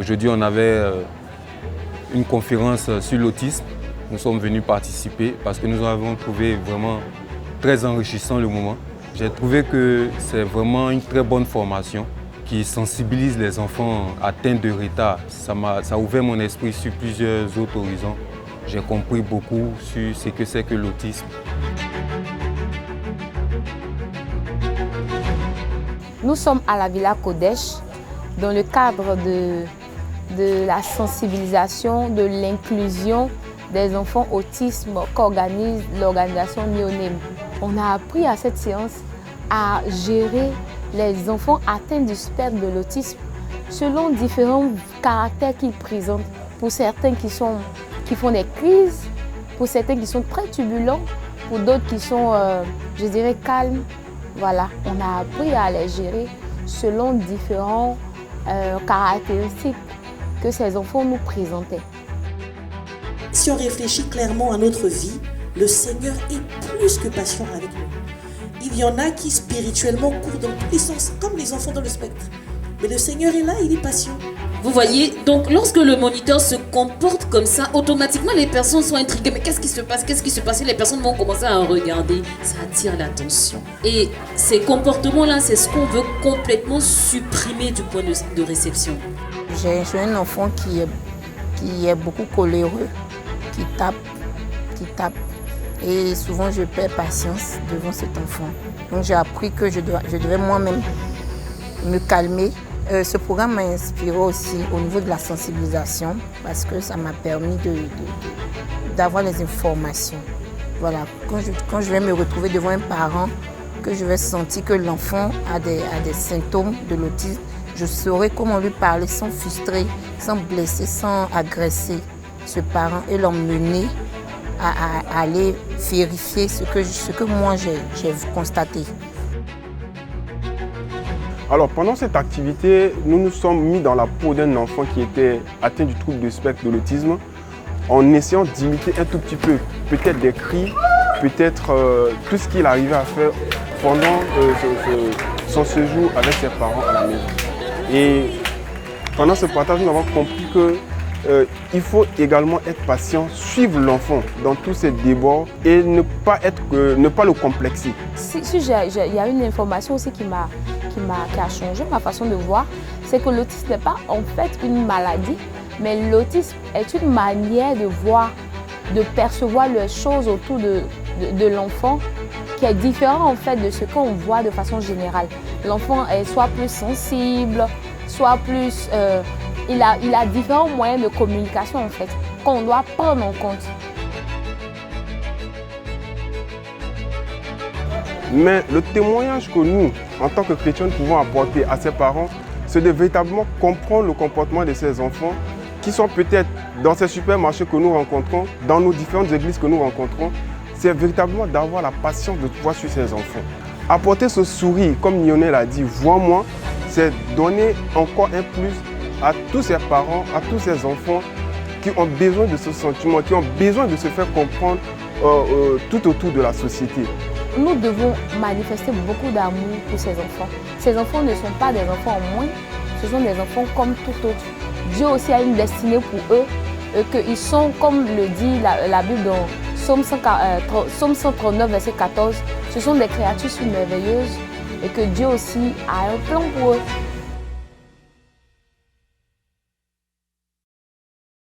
Aujourd'hui, on avait une conférence sur l'autisme. Nous sommes venus participer parce que nous avons trouvé vraiment très enrichissant le moment. J'ai trouvé que c'est vraiment une très bonne formation qui sensibilise les enfants atteints de retard. Ça a ouvert mon esprit sur plusieurs autres horizons. J'ai compris beaucoup sur ce que c'est que l'autisme. Nous sommes à la Villa Kodesh dans le cadre de la sensibilisation, de l'inclusion des enfants autisme qu'organise l'organisation NeoName. On a appris à cette séance à gérer les enfants atteints du spectre de l'autisme selon différents caractères qu'ils présentent. Pour certains qui font des crises, pour certains qui sont très turbulents, pour d'autres qui sont, je dirais, calmes. Voilà, on a appris à les gérer selon différentes caractéristiques que ces enfants nous présentaient. Si on réfléchit clairement à notre vie, le Seigneur est plus que patient avec nous. Il y en a qui spirituellement courent dans tous les sens, comme les enfants dans le spectre. Mais le Seigneur est là, il est patient. Vous voyez, donc lorsque le moniteur se comporte comme ça, automatiquement les personnes sont intriguées. Mais qu'est-ce qui se passe? Qu'est-ce qui se passe? Et les personnes vont commencer à regarder. Ça attire l'attention. Et ces comportements-là, c'est ce qu'on veut complètement supprimer du point de réception. J'ai un enfant qui est beaucoup coléreux, qui tape. Et souvent, je perds patience devant cet enfant. Donc, j'ai appris que je devais moi-même me calmer. Ce programme m'a inspiré aussi au niveau de la sensibilisation parce que ça m'a permis d'avoir les informations. Voilà, quand je vais me retrouver devant un parent, que je vais sentir que l'enfant a des symptômes de l'autisme, je saurai comment lui parler sans frustrer, sans blesser, sans agresser ce parent et l'emmener à aller vérifier ce que moi j'ai constaté. Alors pendant cette activité, nous nous sommes mis dans la peau d'un enfant qui était atteint du trouble du spectre de l'autisme en essayant d'imiter un tout petit peu, peut-être des cris, peut-être tout ce qu'il arrivait à faire pendant son séjour avec ses parents à la maison. Et pendant ce partage, nous avons compris qu'il faut également être patient, suivre l'enfant dans tous ses débords et ne pas le complexer. Il y a une information aussi qui a changé ma façon de voir, c'est que l'autisme n'est pas en fait une maladie, mais l'autisme est une manière de voir, de percevoir les choses autour de l'enfant qui est différent en fait de ce qu'on voit de façon générale. L'enfant est soit plus sensible, soit plus... il a différents moyens de communication en fait, qu'on doit prendre en compte. Mais le témoignage que nous, en tant que chrétiens, pouvons apporter à ses parents, c'est de véritablement comprendre le comportement de ces enfants qui sont peut-être dans ces supermarchés que nous rencontrons, dans nos différentes églises que nous rencontrons. C'est véritablement d'avoir la patience de pouvoir suivre ces enfants. Apporter ce sourire, comme Lionel l'a dit, vois-moi, c'est donner encore un plus à tous ces parents, à tous ces enfants qui ont besoin de ce sentiment, qui ont besoin de se faire comprendre tout autour de la société. Nous devons manifester beaucoup d'amour pour ces enfants. Ces enfants ne sont pas des enfants en moins, ce sont des enfants comme tout autre. Dieu aussi a une destinée pour eux, qu'ils sont, comme le dit la Bible dans Psaume 139, verset 14, ce sont des créatures merveilleuses et que Dieu aussi a un plan pour eux.